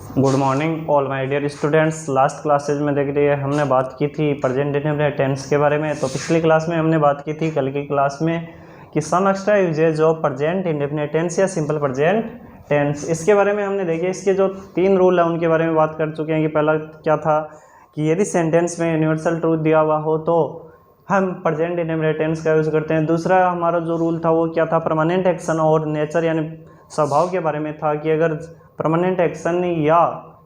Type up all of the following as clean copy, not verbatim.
Good morning all my dear students. Last classes में देख रही है हमने बात की थी प्रेजेंट इंडेफिनिट टेंस के बारे में। तो पिछली क्लास में हमने बात की थी कल की क्लास में कि some extra usages of present indefinite tense या सिंपल प्रेजेंट टेंस, इसके बारे में हमने देखे। इसके जो 3 रूल है उनके बारे में बात कर चुके हैं कि पहला क्या था कि यदि सेंटेंस में यूनिवर्सल ट्रूथ दिया हुआ हो तो हम प्रेजेंट इंडेफिनिट टेंस का यूज़ करते हैं। दूसरा हमारा जो रूल था वो क्या था, परमानेंट एक्शन और नेचर यानी स्वभाव के बारे में था कि अगर परमानेंट एक्शन या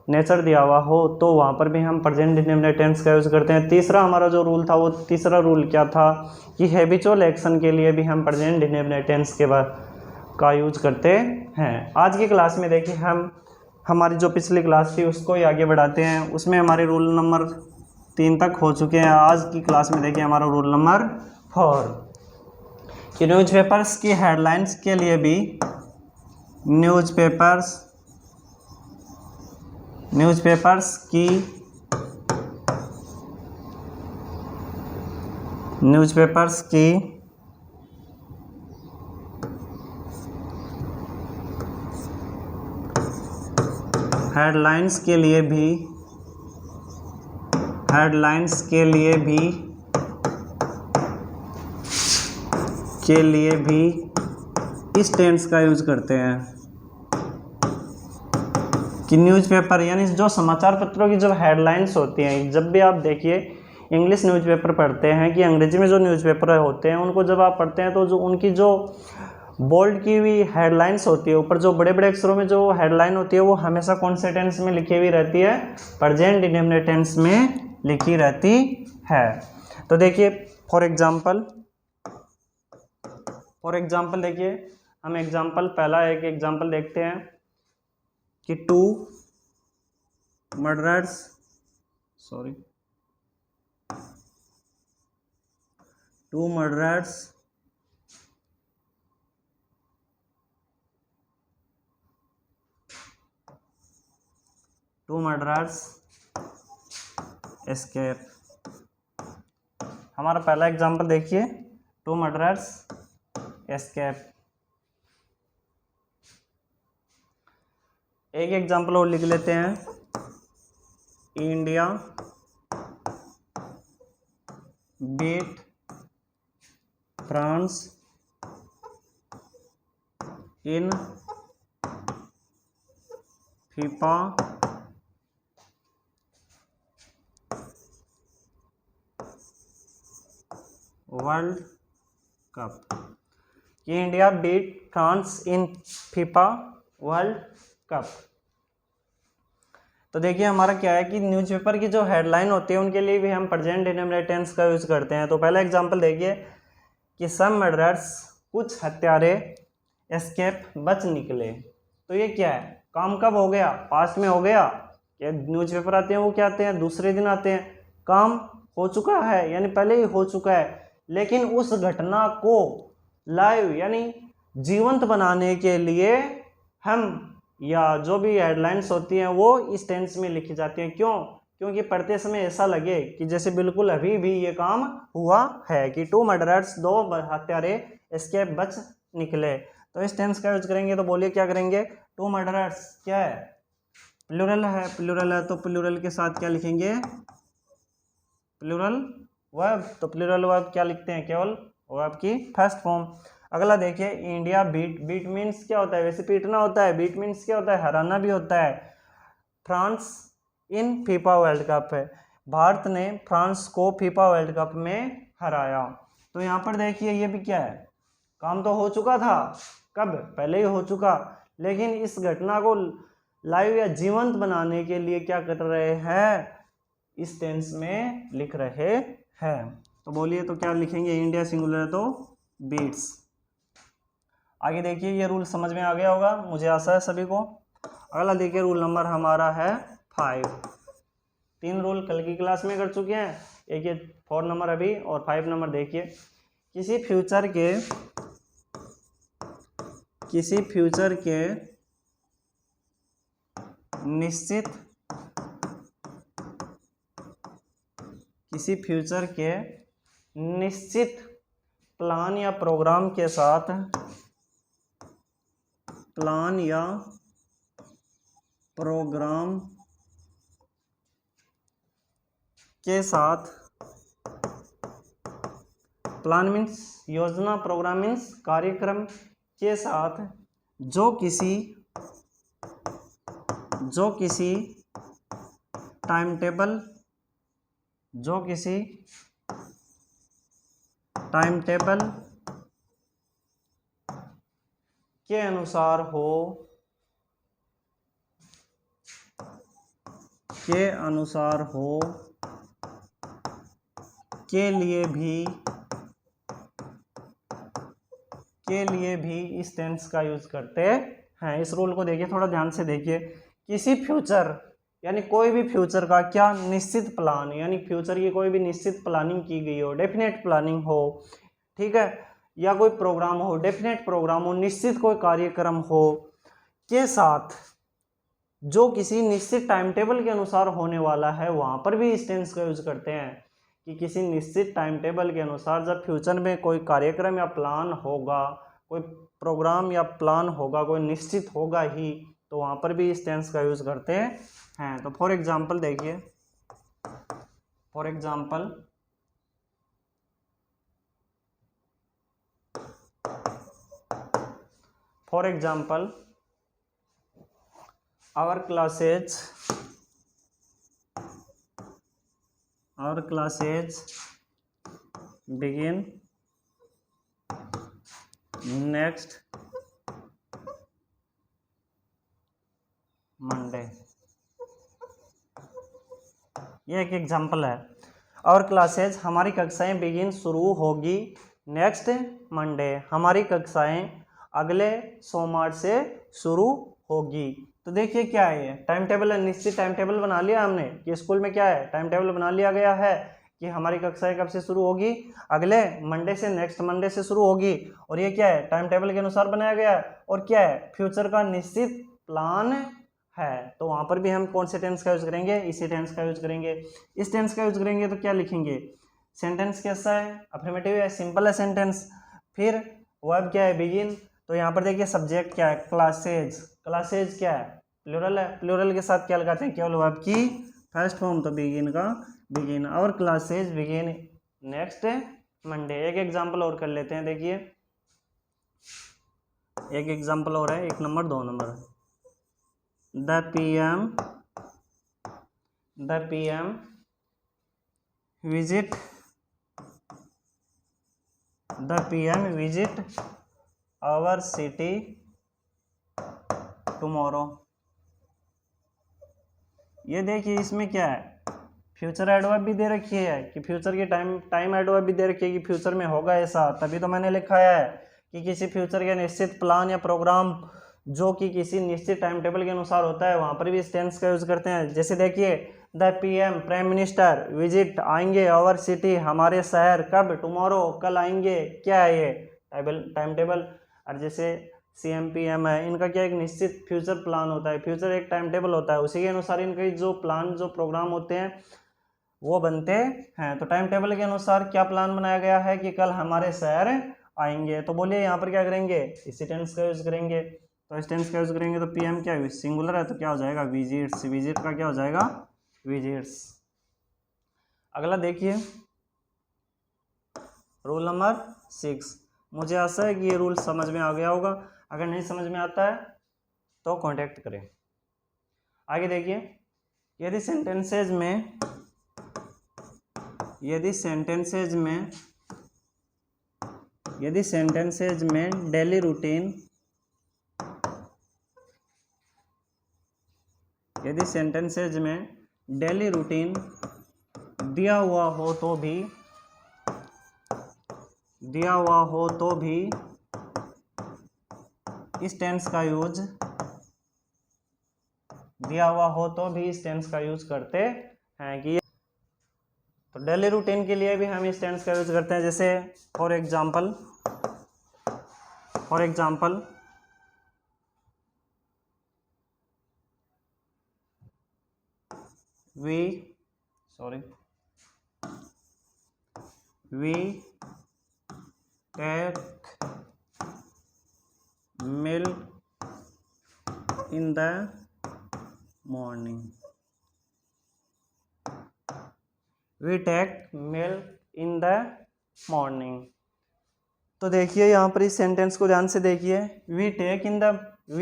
नेचर दिया हुआ हो तो वहाँ पर भी हम प्रेजेंट इंडेफिनिट टेंस का यूज़ करते हैं। तीसरा हमारा जो रूल था वो तीसरा रूल क्या था कि हैबिचुअल एक्शन के लिए भी हम प्रेजेंट इंडेफिनिट टेंस का यूज करते हैं। आज की क्लास में देखिए हम हमारी जो पिछली क्लास थी उसको ही आगे बढ़ाते हैं। उसमें हमारे रूल नंबर 3 तक हो चुके हैं। आज की क्लास में देखिए हमारा रूल नंबर 4 कि न्यूज़पेपर्स की हेडलाइंस के लिए भी न्यूज़पेपर्स की हेडलाइंस के लिए भी इस टेंस का यूज करते हैं कि न्यूज़पेपर यानी जो समाचार पत्रों की जो हेडलाइंस होती हैं। जब भी आप देखिए इंग्लिश न्यूज़पेपर पढ़ते हैं कि अंग्रेजी में जो न्यूज़पेपर होते हैं उनको जब आप पढ़ते हैं तो जो उनकी जो बोल्ड की हुई हेडलाइंस होती है, ऊपर जो बड़े बड़े अक्षरों में जो हेडलाइन होती है वो हमेशा कौन से टेंस में लिखी हुई रहती है, प्रेजेंट इंडेफिनिट टेंस में लिखी रहती है। तो देखिए फॉर एग्जांपल देखिए हम पहला एक एग्जांपल देखते हैं कि टू मर्डरर्स एस्केप। हमारा पहला एग्जांपल देखिए, 2 मर्डरर्स एस्केप। एक एग्जांपल और लिख लेते हैं, India beat France in FIFA World Cup. कि India beat France in FIFA World Cup. तो देखिए हमारा क्या है कि न्यूज़पेपर की जो हेडलाइन होती है उनके लिए भी हम प्रेजेंट इंडेफिनिट टेंस का यूज करते हैं। तो पहला एग्जांपल देखिए कि सम मर्डरर्स, कुछ हत्यारे, एस्केप, बच निकले। तो ये क्या है, काम कब हो गया, पास्ट में हो गया। क्या न्यूज़पेपर आते हैं वो क्या आते हैं, दूसरे दिन आते हैं। काम हो चुका है यानी पहले ही हो चुका है, लेकिन उस घटना को लाइव यानी जीवंत बनाने के लिए हम या जो भी हेडलाइंस होती हैं वो इस टेंस में लिखी जाती हैं। क्यों? क्योंकि पढ़ते समय ऐसा लगे कि जैसे बिल्कुल अभी भी ये काम हुआ है कि 2 मर्डरर्स, 2 हत्यारे, एस्केप, बच निकले। तो इस टेंस का यूज करेंगे तो बोलिए क्या करेंगे, 2 मर्डरर्स क्या है, प्लूरल है तो प्लूरल के साथ क्या लिखेंगे, प्लूरल वर्ब। तो प्लूरल वर्ब क्या लिखते हैं, केवल वर्ब की फर्स्ट फॉर्म। अगला देखिए, इंडिया बीट मीन्स क्या होता है, वैसे पीटना होता है, बीट मीन्स क्या होता है, हराना भी होता है। France in FIFA World cup है, भारत ने फ्रांस को फीफा वर्ल्ड कप में हराया। तो यहाँ पर देखिए ये भी क्या है, काम तो हो चुका था, कब, पहले ही हो चुका, लेकिन इस घटना को लाइव या जीवंत बनाने के लिए क्या कर रहे हैं, इस टेंस में लिख रहे हैं। तो बोलिए तो क्या लिखेंगे, इंडिया सिंगुलर है तो बीट्स। आगे देखिए ये रूल समझ में आ गया होगा, मुझे आशा है सभी को। अगला देखिए रूल नंबर हमारा है 5। 3 रूल कल की क्लास में कर चुके हैं, एक ये 4 नंबर अभी और 5 नंबर देखिए। किसी फ्यूचर के निश्चित प्लान या प्रोग्राम के साथ प्रोग्राम के साथ, प्लान मीन्स योजना, प्रोग्राम मीन्स कार्यक्रम के साथ जो किसी टाइम टेबल के अनुसार हो, के लिए भी इस टेंस का यूज करते हैं। इस रूल को देखिए, थोड़ा ध्यान से देखिए। किसी फ्यूचर यानी कोई भी फ्यूचर का क्या निश्चित प्लान, यानी फ्यूचर की कोई भी निश्चित प्लानिंग की गई हो, डेफिनेट प्लानिंग हो, ठीक है, या कोई प्रोग्राम हो, डेफिनेट प्रोग्राम हो, निश्चित कोई कार्यक्रम हो, के साथ जो किसी निश्चित टाइम टेबल के अनुसार होने वाला है, वहां पर भी इस टेंस का यूज करते हैं कि किसी निश्चित टाइम टेबल के अनुसार जब फ्यूचर में कोई कार्यक्रम या प्लान होगा, कोई प्रोग्राम या प्लान होगा, कोई निश्चित होगा ही, तो वहां पर भी इस टेंस का यूज करते हैं। तो फॉर एग्जाम्पल देखिए, for example our classes begin next Monday। ये एक एग्जाम्पल है। और क्लासेज, हमारी कक्षाएं बिगिन शुरू होगी, नेक्स्ट मंडे, हमारी कक्षाएं अगले सोमवार से शुरू होगी। तो देखिए क्या है, ये टाइम टेबल है, निश्चित टाइम टेबल बना लिया हमने कि स्कूल में क्या है, टाइम टेबल बना लिया गया है कि हमारी कक्षाएं कब से शुरू होगी, अगले मंडे से, नेक्स्ट मंडे से शुरू होगी। और ये क्या है, टाइम टेबल के अनुसार बनाया गया है, और क्या है, फ्यूचर का निश्चित प्लान है। तो वहां पर भी हम कौन से टेंस का यूज करेंगे, इसी टेंस का यूज करेंगे। इस टेंस का यूज करेंगे तो क्या लिखेंगे, सेंटेंस कैसा है, अफर्मेटिव है, सिंपल है सेंटेंस। फिर वर्ब क्या है, बिगिन। तो यहाँ पर देखिए सब्जेक्ट क्या है, क्लासेज। क्लासेज क्या है, प्लूरल है, प्लूरल के साथ क्या लगाते हैं, केवल वर्ब की फर्स्ट फॉर्म, तो बिगिन का बिगिन। और क्लासेज बिगिन नेक्स्ट मंडे। एक एग्जांपल और कर लेते हैं, देखिए एक एग्जांपल और है, 1 number 2 number. The PM visit our city tomorrow. ये देखिए इसमें क्या है, फ्यूचर एडवर्ब भी दे रखी है कि फ्यूचर की टाइम एडवर्ब भी दे रखी है कि फ्यूचर में होगा ऐसा, तभी तो मैंने लिखा है कि किसी फ्यूचर के निश्चित प्लान या प्रोग्राम जो कि किसी निश्चित टाइम टेबल के अनुसार होता है, वहां पर भी इस टेंस का यूज करते हैं। जैसे देखिए, the PM prime minister visit आएंगे आवर सिटी हमारे शहर, कब, टुमारो कल आएंगे। क्या है ये, टाइम टेबल। और जैसे CM PM है, इनका क्या एक निश्चित फ्यूचर प्लान होता है, फ्यूचर एक टाइम टेबल होता है, उसी के अनुसार इनके जो प्लान जो प्रोग्राम होते हैं वो बनते हैं। तो टाइम टेबल के अनुसार क्या प्लान बनाया गया है कि कल हमारे शहर आएंगे। तो बोलिए यहाँ पर क्या करेंगे, इसी टेंस का यूज करेंगे। तो इस टेंस का यूज करेंगे तो PM क्या है, सिंगुलर है, तो क्या हो जाएगा, विजिट्स। विजिट का क्या हो जाएगा, विजिट्स। अगला देखिए रूल नंबर 6। मुझे आशा है कि ये रूल समझ में आ गया होगा। अगर नहीं समझ में आता है तो कांटेक्ट करें। आगे देखिए, यदि सेंटेंसेज में डेली रूटीन, दिया हुआ हो तो भी इस टेंस का यूज करते हैं कि, तो डेली रूटीन के लिए भी हम इस टेंस का यूज करते हैं। जैसे for example we take milk in the morning, we take milk in the morning. तो देखिए यहाँ पर इस सेंटेंस को ध्यान से देखिए, we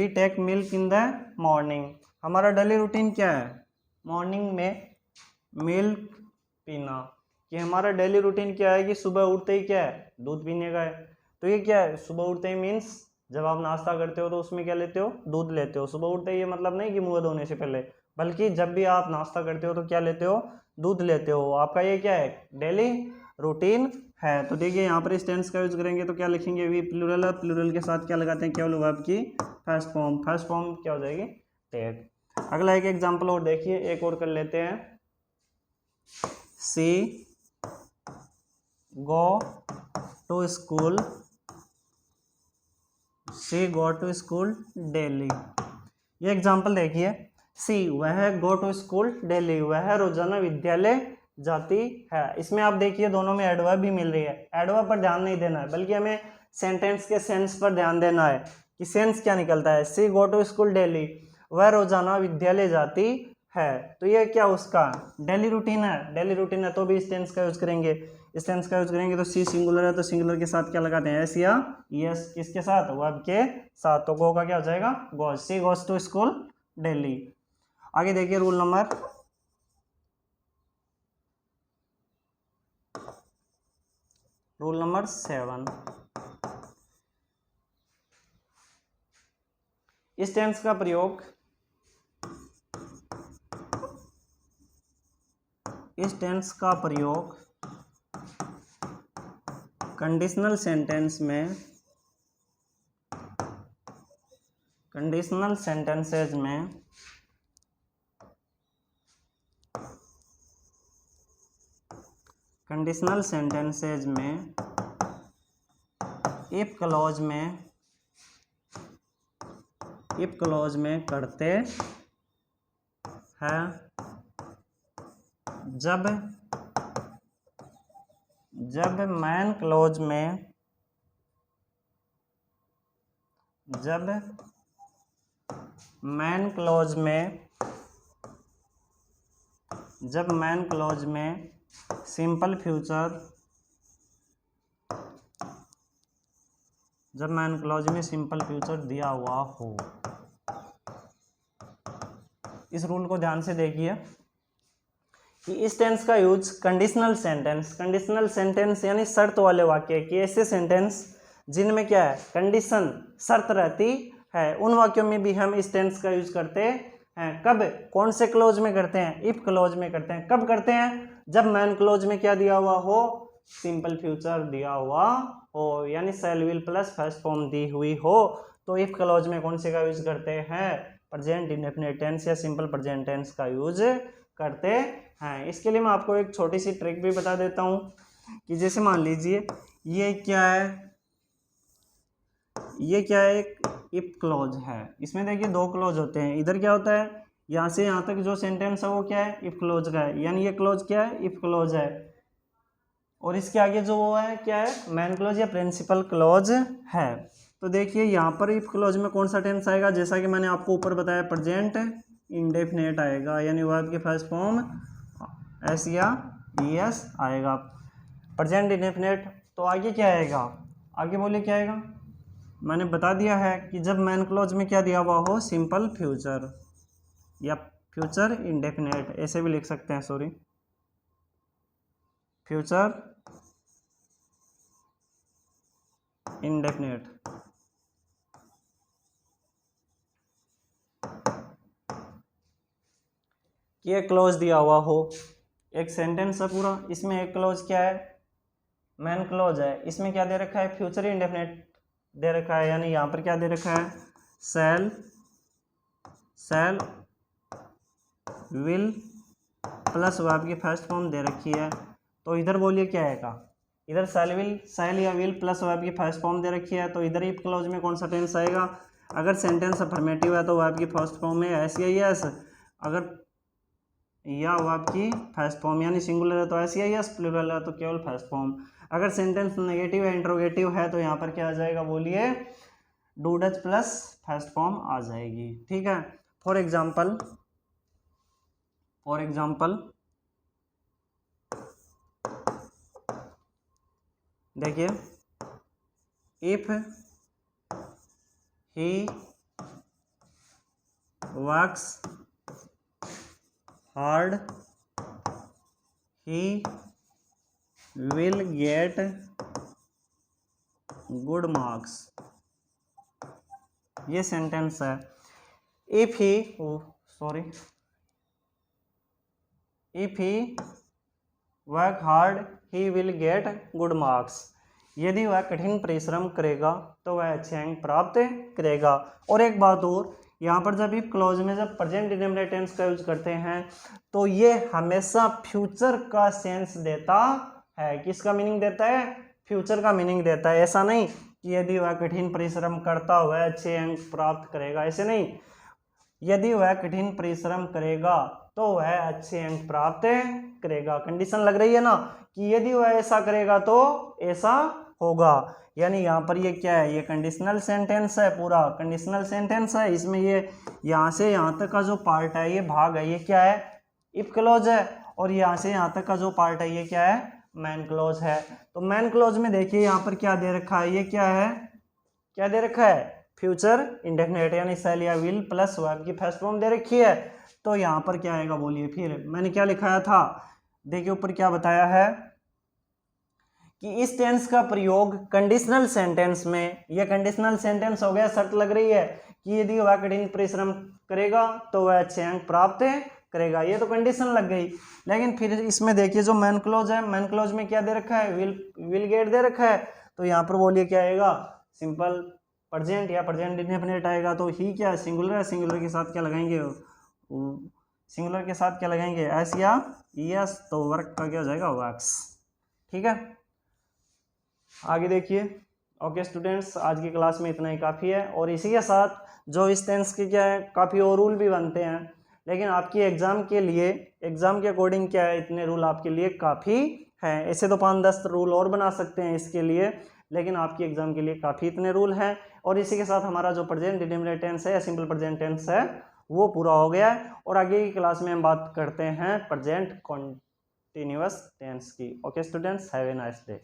take milk in the morning. हमारा डेली रूटीन क्या है? मॉर्निंग में मिल्क पीना। कि हमारा डेली रूटीन क्या है कि सुबह उठते ही क्या है? दूध पीने का है। तो ये क्या है? सुबह उठते ही मीन्स जब आप नाश्ता करते हो तो उसमें क्या लेते हो? दूध लेते हो। सुबह उठते ही ये मतलब नहीं कि मुंह धोने से पहले, बल्कि जब भी आप नाश्ता करते हो तो क्या लेते हो? दूध लेते हो। आपका ये क्या है? डेली रूटीन है। तो देखिए यहाँ पर इस टेंस का यूज करेंगे तो क्या लिखेंगे? वी प्लूरल है, प्लूरल के साथ क्या लगाते हैं? केवल वर्ब की फर्स्ट फॉर्म। फर्स्ट फॉर्म क्या हो जाएगी? टेक। अगला एक एग्जांपल और देखिए, एक और कर लेते हैं। She go to school, she go to school daily. ये एग्जांपल देखिए, सी वह गो टू स्कूल डेली, वह रोजाना विद्यालय जाती है। इसमें आप देखिए दोनों में एडवर्ब भी मिल रही है। एडवर्ब पर ध्यान नहीं देना है, बल्कि हमें सेंटेंस के सेंस पर ध्यान देना है कि सेंस क्या निकलता है। सी गो टू स्कूल डेली, वह रोजाना विद्यालय जाती है। तो ये क्या उसका डेली रूटीन है? डेली रूटीन है तो भी इस टेंस का यूज करेंगे। इस टेंस का यूज करेंगे तो सी सिंगुलर है तो सिंगुलर के साथ क्या लगाते हैं? एस या यस। किसके साथ? वर्ब के साथ। तो गो का क्या हो जाएगा? Goes. She goes to school daily. आगे देखिए रूल नंबर 7। इस टेंस का प्रयोग कंडीशनल सेंटेंसेज में इफ क्लॉज में करते हैं जब मैन क्लॉज में सिंपल फ्यूचर दिया हुआ हो। इस रूल को ध्यान से देखिए कि इस टेंस का यूज कंडीशनल सेंटेंस यानी शर्त वाले वाक्य कि ऐसे सेंटेंस जिनमें क्या है? कंडीशन, शर्त रहती है, उन वाक्यों में भी हम इस टेंस का यूज करते हैं। कब? कौन से क्लोज में करते हैं? इफ क्लोज में करते हैं। कब करते हैं? जब मैन क्लोज में क्या दिया हुआ हो? सिंपल फ्यूचर दिया हुआ हो, यानी shall will plus first form दी हुई हो। तो इफ क्लोज में कौन से का यूज करते हैं? प्रेजेंट इंडेफिनिट टेंस या सिंपल प्रेजेंट टेंस का यूज करते हैं। इसके लिए मैं आपको एक छोटी सी ट्रिक भी बता देता हूं कि जैसे मान लीजिए ये क्या है? एक इफ क्लॉज है। इसमें देखिए दो क्लॉज होते हैं। इधर क्या होता है? यहाँ से यहाँ तक जो सेंटेंस है वो क्या है? इफ क्लॉज का है, यानी ये क्लॉज क्या है? इफ क्लॉज है। और इसके आगे जो वो है क्या है? मैन क्लॉज या प्रिंसिपल क्लॉज है। तो देखिए यहाँ पर इफ क्लॉज में कौन सा टेंस आएगा? जैसा कि मैंने आपको ऊपर बताया, प्रेजेंट इंडेफिनेट आएगा, यानी वर्ब के फर्स्ट फॉर्म एस या एस आएगा। Present indefinite. तो आगे क्या आएगा? आगे बोले क्या आएगा? मैंने बता दिया है कि जब मैन क्लॉज में क्या दिया हुआ हो? सिंपल फ्यूचर या फ्यूचर इंडेफिनेट, ऐसे भी लिख सकते हैं, सॉरी, फ्यूचर इंडेफिनेट। ये क्लॉज दिया हुआ हो, एक सेंटेंस है पूरा, इसमें एक क्लॉज क्या है? मैन क्लॉज है। इसमें क्या दे रखा है? फ्यूचर इंडेफिनेट दे रखा है, यानी यहाँ पर क्या दे रखा है? शैल विल प्लस वर्ब की फर्स्ट फॉर्म दे रखी है। तो इधर बोलिए क्या आएगा? इधर शैल या विल प्लस वर्ब की फर्स्ट फॉर्म दे रखी है, तो इधर इफ क्लॉज में कौन सा टेंस आएगा? अगर सेंटेंस अफर्मेटिव है तो वर्ब की फर्स्ट फॉर्म में एस या यस, अगर या वर्ब की फर्स्ट फॉर्म यानी सिंगुलर है तो एस या यस, प्लूरल है तो केवल फर्स्ट फॉर्म। अगर सेंटेंस नेगेटिव है, इंट्रोगेटिव है, तो यहाँ पर क्या आ जाएगा? बोलिए do does plus first form आ जाएगी। ठीक है। फॉर एग्जाम्पल फॉर एग्जाम्पल देखिए, if he works hard he will get good marks. ये सेंटेंस है। If he work hard he will get good marks. यदि वह कठिन परिश्रम करेगा तो वह अच्छे अंक प्राप्त करेगा। और एक बात और, यहाँ पर जब इफ क्लॉज में जब प्रेजेंट इंडेफिनिट टेंस का यूज करते हैं तो ये हमेशा फ्यूचर का सेंस देता है। किसका मीनिंग देता है? फ्यूचर का मीनिंग देता है। ऐसा नहीं कि यदि वह कठिन परिश्रम करता हुआ अच्छे अंक प्राप्त करेगा, ऐसे नहीं। यदि वह कठिन परिश्रम करेगा तो वह अच्छे अंक प्राप्त करेगा। कंडीशन लग रही है ना कि यदि वह ऐसा करेगा तो ऐसा होगा। यानी यहाँ पर ये क्या है? ये कंडीशनल सेंटेंस है, पूरा कंडीशनल सेंटेंस है। इसमें ये यहाँ से यहाँ तक का जो पार्ट है, ये भाग है, ये क्या है? इफ क्लॉज है। और यहाँ से यहाँ तक का जो पार्ट है, ये क्या है? मैन क्लॉज है। तो मैन क्लॉज में देखिए यहाँ पर क्या दे रखा है, ये क्या है? क्या दे रखा है? फ्यूचर इंडेफिनिट यानी शैल या विल प्लस वर्ब की फर्स्ट फॉर्म दे रखी है। तो यहाँ पर क्या आएगा बोलिए? फिर मैंने क्या लिखाया था, देखिए ऊपर क्या बताया है कि इस टेंस का प्रयोग कंडीशनल सेंटेंस में, यह कंडीशनल सेंटेंस हो गया, शर्त लग रही है कि यदि वह कठिन परिश्रम करेगा तो वह अच्छे अंक प्राप्त करेगा। ये तो कंडीशन लग गई। लेकिन फिर इसमें देखिए जो मैन क्लॉज है, मैन क्लॉज में क्या दे रखा है? विल गेट दे रखा है। तो यहाँ पर बोलिए क्या आएगा? सिंपल प्रेजेंट या प्रेजेंट इंडेफिनिट आएगा। तो ही क्या सिंगुलर है, सिंगुलर के साथ क्या लगाएंगे? सिंगुलर के साथ क्या लगाएंगे? एस या ईएस। तो वर्क का क्या हो जाएगा? वर्क्स। ठीक है, आगे देखिए। ओके स्टूडेंट्स, आज की क्लास में इतना ही काफ़ी है। और इसी के साथ जो इस टेंस के क्या है, काफ़ी और रूल भी बनते हैं, लेकिन आपकी एग्ज़ाम के लिए, एग्ज़ाम के अकॉर्डिंग क्या है, इतने रूल आपके लिए काफ़ी हैं। ऐसे तो 5-10 रूल और बना सकते हैं इसके लिए, लेकिन आपकी एग्ज़ाम के लिए काफ़ी इतने रूल हैं। और इसी के साथ हमारा जो प्रेजेंट इंडेफिनिट टेंस है या सिंपल प्रेजेंट टेंस है वो पूरा हो गया है। और आगे की क्लास में हम बात करते हैं प्रेजेंट कॉन्टिन्यूअस टेंस की। Okay students, have a nice day.